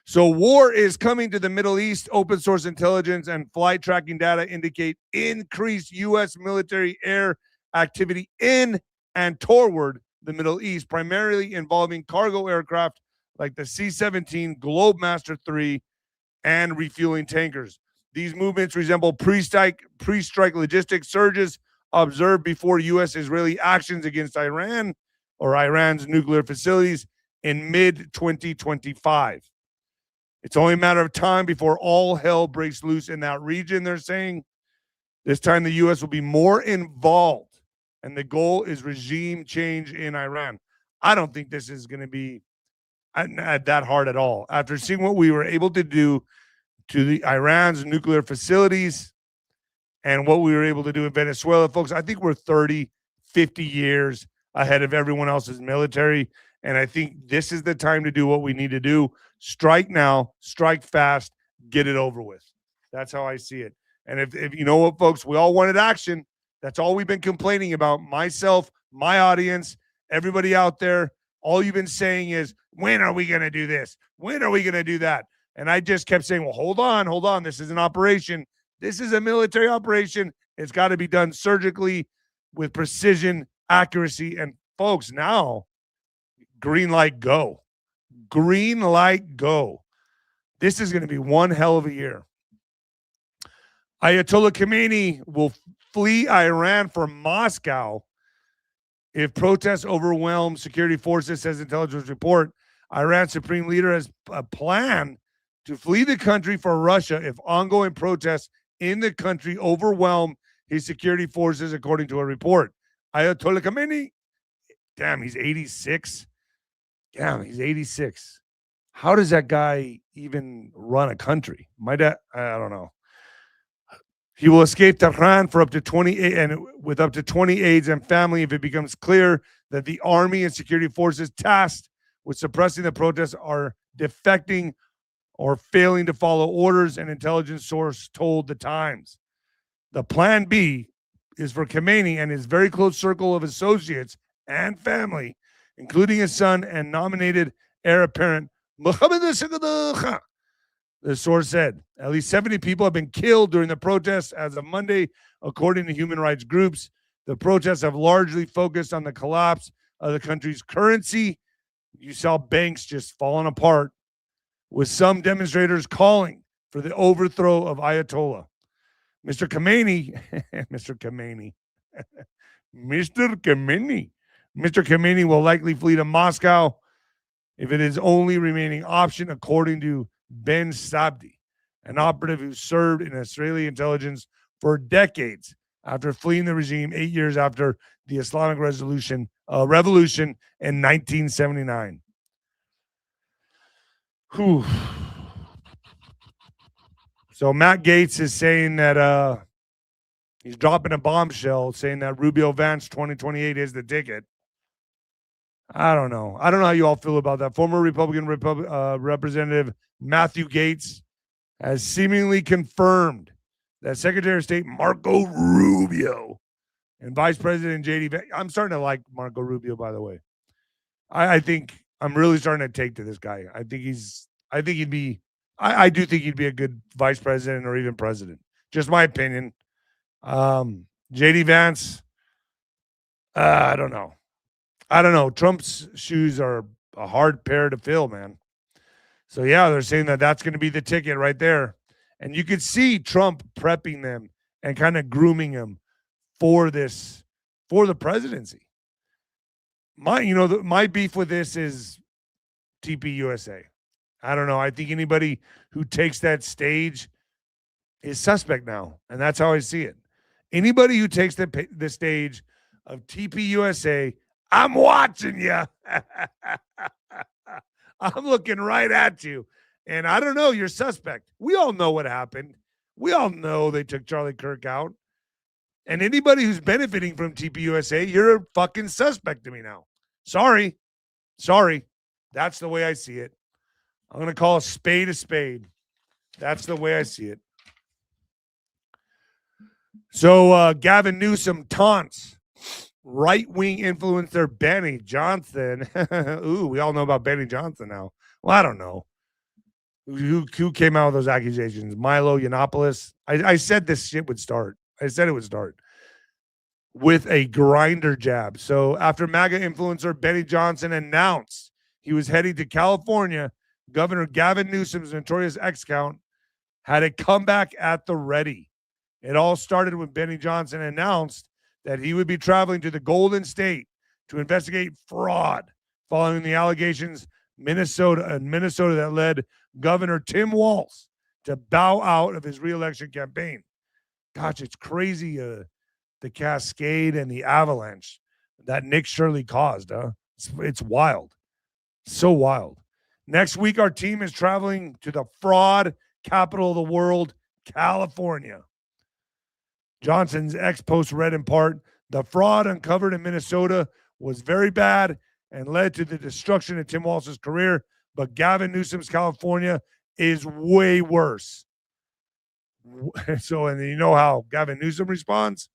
So war is coming to the Middle East. Open source intelligence and flight tracking data indicate increased U.S. military air activity in and toward the Middle East, primarily involving cargo aircraft like the C-17 Globemaster III and refueling tankers. These movements resemble pre-strike logistic surges observed before U.S.-Israeli actions against Iran or Iran's nuclear facilities in mid-2025. It's only a matter of time before all hell breaks loose in that region, they're saying. This time the U.S. will be more involved, and the goal is regime change in Iran. I don't think this is going to be that hard at all. After seeing what we were able to do to the Iran's nuclear facilities, and what we were able to do in Venezuela, folks. I think we're 30, 50 years ahead of everyone else's military. And I think this is the time to do what we need to do. Strike now, strike fast, get it over with. That's how I see it. And if you know what, folks, we all wanted action. That's all we've been complaining about. Myself, my audience, everybody out there, all you've been saying is, when are we going to do this? When are we going to do that? And I just kept saying, well, hold on. This is an operation. This is a military operation. It's got to be done surgically with precision, accuracy. And folks, now, green light, go. Green light, go. This is going to be one hell of a year. Ayatollah Khamenei will flee Iran from Moscow if protests overwhelm security forces, says intelligence report. Iran's supreme leader has a plan to flee the country for Russia if ongoing protests in the country overwhelm his security forces, according to a report. Ayatollah Khamenei, damn, he's 86. Damn, he's 86. How does that guy even run a country? My dad, I don't know. He will escape Tehran for up to 28 and with up to 20 aides and family if it becomes clear that the army and security forces tasked with suppressing the protests are defecting or failing to follow orders, an intelligence source told the Times. The plan B is for Khamenei and his very close circle of associates and family, including his son and nominated heir apparent, 𝗬𝗶𝗶𝗶𝗶. The source said at least 70 people have been killed during the protests as of Monday, according to human rights groups. The protests have largely focused on the collapse of the country's currency. You saw banks just falling apart, with some demonstrators calling for the overthrow of Ayatollah. Mr. Khamenei, Mr. Khamenei will likely flee to Moscow if it is only remaining option, according to Ben Sabdi, an operative who served in Israeli intelligence for decades after fleeing the regime 8 years after the Islamic revolution in 1979. Whew. So Matt Gaetz is saying that he's dropping a bombshell, saying that Rubio-Vance 2028 is the ticket. I don't know how you all feel about that. Former Republican Representative Matthew Gaetz has seemingly confirmed that Secretary of State Marco Rubio and Vice President J.D. Vance, I'm starting to like Marco Rubio, by the way. I think I'm really starting to take to this guy. I do think he'd be a good vice president or even president. Just my opinion. J.D. Vance, I don't know. Trump's shoes are a hard pair to fill, man. So, yeah, they're saying that that's going to be the ticket right there. And you could see Trump prepping them and kind of grooming them for the presidency. My beef with this is TPUSA. I don't know. I think anybody who takes that stage is suspect now. And that's how I see it. Anybody who takes the stage of TPUSA, I'm watching you. I'm looking right at you. And I don't know, you're suspect. We all know what happened. We all know they took Charlie Kirk out. And anybody who's benefiting from TPUSA, you're a fucking suspect to me now. Sorry. That's the way I see it. I'm going to call a spade a spade. That's the way I see it. So Gavin Newsom taunts right-wing influencer Benny Johnson. Ooh, we all know about Benny Johnson now. Well, I don't know. Who came out with those accusations? Milo Yiannopoulos. I said this shit would start. I said it would start with a grinder jab. So after MAGA influencer Benny Johnson announced he was heading to California, Governor Gavin Newsom's notorious X-count had a comeback at the ready. It all started when Benny Johnson announced that he would be traveling to the Golden State to investigate fraud following the allegations Minnesota that led Governor Tim Walz to bow out of his reelection campaign. Gosh, it's crazy, the cascade and the avalanche that Nick Shirley caused. It's wild. So wild. Next week, our team is traveling to the fraud capital of the world, California. Johnson's ex-post read in part, the fraud uncovered in Minnesota was very bad and led to the destruction of Tim Walz's career, but Gavin Newsom's California is way worse. So, and you know how Gavin Newsom responds?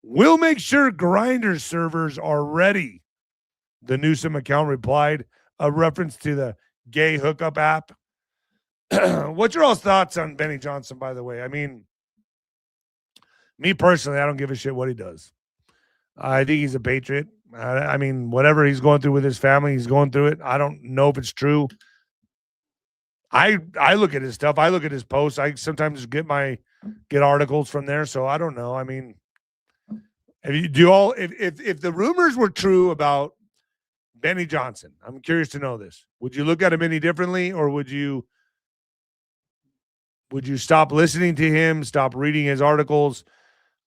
We'll make sure Grindr servers are ready, the Newsom account replied, a reference to the gay hookup app. What's your all's thoughts on Benny Johnson, by the way? I mean, me personally, I don't give a shit what he does. I think he's a patriot. I mean, whatever he's going through with his family, he's going through it. I don't know if it's true. I look at his stuff. I look at his posts. I sometimes get articles from there. So I don't know. I mean, if the rumors were true about Benny Johnson, I'm curious to know this. Would you look at him any differently, or would you stop listening to him, stop reading his articles?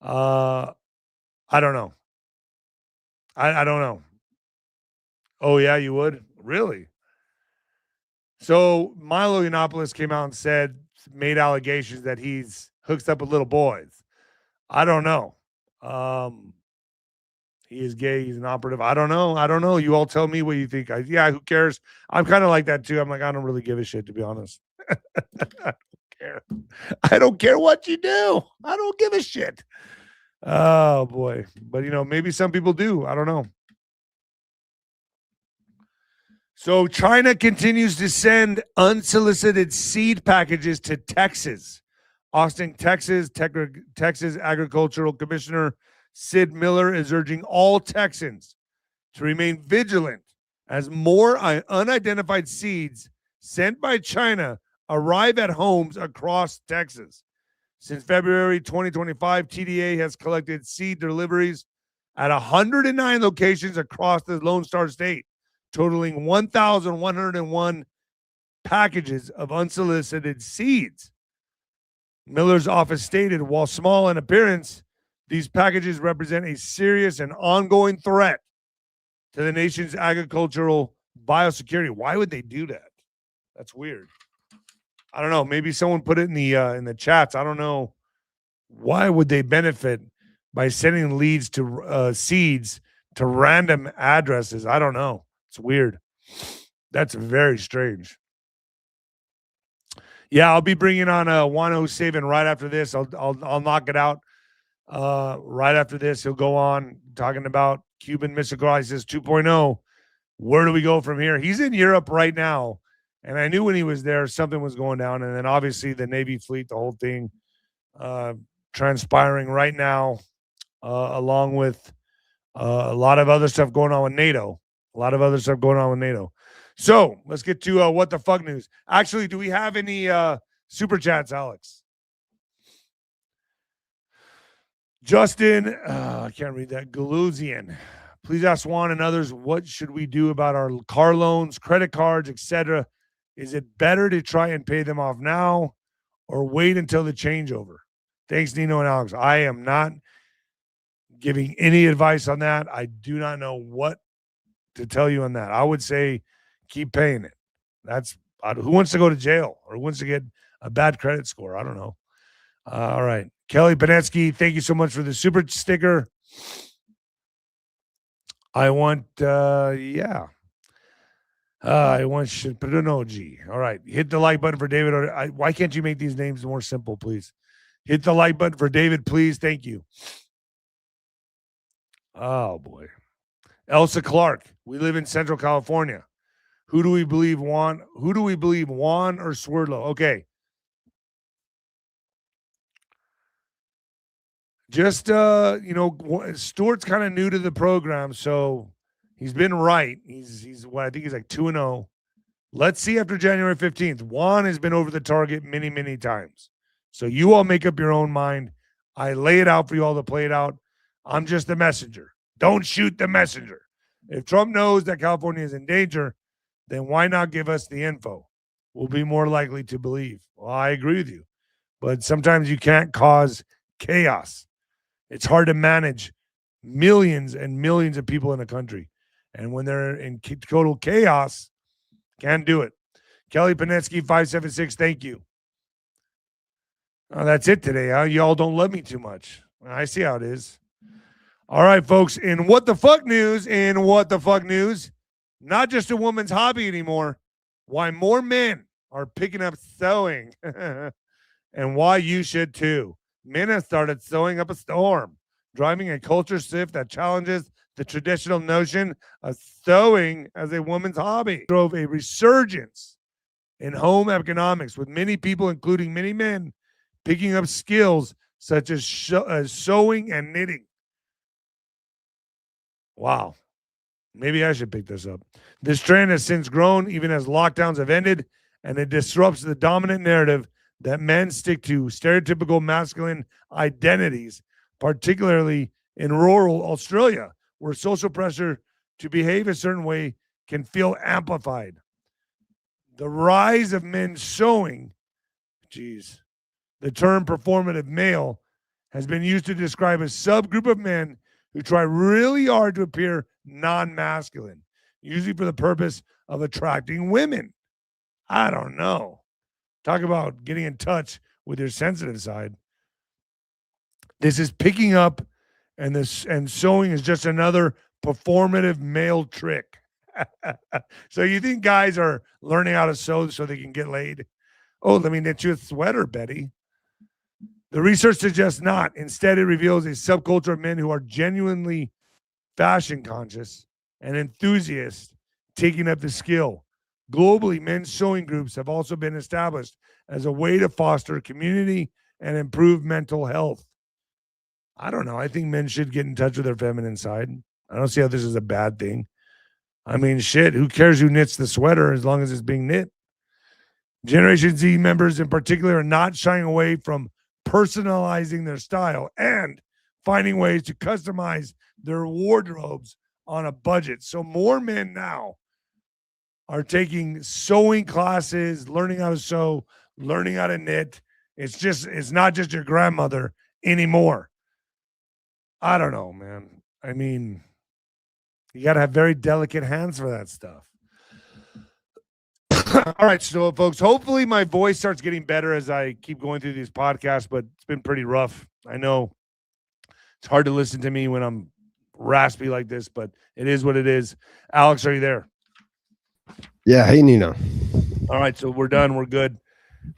I don't know. I don't know. Oh, yeah, you would? Really? So Milo Yiannopoulos came out and made allegations that he's hooked up with little boys. I don't know. He is gay. He's an operative. I don't know. You all tell me what you think. Yeah, who cares? I'm kind of like that too. I'm like, I don't really give a shit, to be honest. I don't care what you do. I don't give a shit. Oh boy. But maybe some people do. I don't know. So China continues to send unsolicited seed packages to Texas. Austin, Texas Agricultural Commissioner Sid Miller is urging all Texans to remain vigilant as more unidentified seeds sent by China arrive at homes across Texas. Since February 2025, TDA has collected seed deliveries at 109 locations across the Lone Star State, totaling 1,101 packages of unsolicited seeds. Miller's office stated, while small in appearance, these packages represent a serious and ongoing threat to the nation's agricultural biosecurity. Why would they do that? That's weird. I don't know. Maybe someone put it in the chats. I don't know. Why would they benefit by sending seeds to random addresses? I don't know. It's weird. That's very strange. Yeah, I'll be bringing on 𝗬𝗏 right after this. I'll knock it out. Right after this, he'll go on talking about Cuban Missile Crisis 2.0. Where do we go from here? He's in Europe right now. And I knew when he was there, something was going down. And then obviously the Navy fleet, the whole thing transpiring right now, along with a lot of other stuff going on with NATO. So let's get to what the fuck news. Actually, do we have any super chats, Alex? Justin, I can't read that. Galuzian. Please ask Juan and others, what should we do about our car loans, credit cards, etc.? Is it better to try and pay them off now or wait until the changeover? Thanks, Nino and Alex. I am not giving any advice on that. I do not know what to tell you on that. I would say keep paying it. That's who wants to go to jail or wants to get a bad credit score? I don't know. All right. Kelly Panetsky, thank you so much for the super sticker. I want, I want 𝗬𝗏𝗏𝗀𝗏. All right. Hit the like button for David. Why can't you make these names more simple, please? Hit the like button for David, please. Thank you. Oh, boy. Elsa Clark. We live in Central California. Who do we believe won? Who do we believe won or Swerdlow? Okay. Just, Stuart's kind of new to the program, so he's been right. He's what I think he's like 2-0. Let's see after January 15th. Juan has been over the target many, many times. So you all make up your own mind. I lay it out for you all to play it out. I'm just the messenger. Don't shoot the messenger. If Trump knows that California is in danger, then why not give us the info? We'll be more likely to believe. Well, I agree with you. But sometimes you can't cause chaos. It's hard to manage millions and millions of people in a country. And when they're in total chaos, can't do it. Kelly Panetsky, 576, thank you. Oh, that's it today, huh? Y'all don't love me too much. I see how it is. All right, folks. In what the fuck news, not just a woman's hobby anymore. Why more men are picking up sewing and why you should too. Men have started sewing up a storm, driving a culture shift that challenges the traditional notion of sewing as a woman's hobby. Drove a resurgence in home economics, with many people, including many men, picking up skills such as sewing and knitting. Wow. Maybe I should pick this up. This trend has since grown even as lockdowns have ended, and it disrupts the dominant narrative that men stick to stereotypical masculine identities, particularly in rural Australia, where social pressure to behave a certain way can feel amplified. The rise of men sewing, the term performative male has been used to describe a subgroup of men who try really hard to appear non-masculine, usually for the purpose of attracting women. I don't know. Talk about getting in touch with your sensitive side. This is picking up, and sewing is just another performative male trick. So you think guys are learning how to sew so they can get laid? Oh, let me knit you a sweater, Betty. The research suggests not. Instead, it reveals a subculture of men who are genuinely fashion conscious and enthusiasts taking up the skill. Globally, men's sewing groups have also been established as a way to foster community and improve mental health. I don't know. I think men should get in touch with their feminine side. I don't see how this is a bad thing. I mean, shit, who cares who knits the sweater as long as it's being knit? Generation Z members in particular are not shying away from personalizing their style and finding ways to customize their wardrobes on a budget. So more men now are taking sewing classes, learning how to sew, learning how to knit. It's not just your grandmother anymore. I don't know, man. I mean, you got to have very delicate hands for that stuff. All right, so folks, hopefully my voice starts getting better as I keep going through these podcasts, but it's been pretty rough. I know it's hard to listen to me when I'm raspy like this, but it is what it is. Alex, are you there? Yeah. Hey, Nino. All right, so we're done. We're good.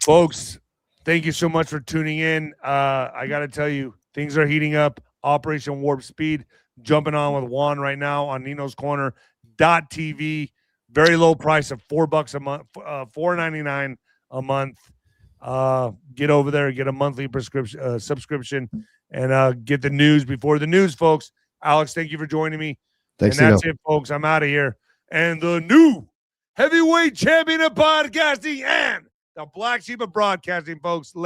Folks, thank you so much for tuning in. I got to tell you, things are heating up. Operation Warp Speed, jumping on with Juan right now on Nino's Corner.tv. Very low price of $4 a month, $4.99 a month. Get over there, get a monthly subscription, and get the news before the news, folks. Alex, thank you for joining me. Thanks, and that's Nino. it, folks. I'm out of here. And the new heavyweight champion of podcasting and the black sheep of broadcasting, folks.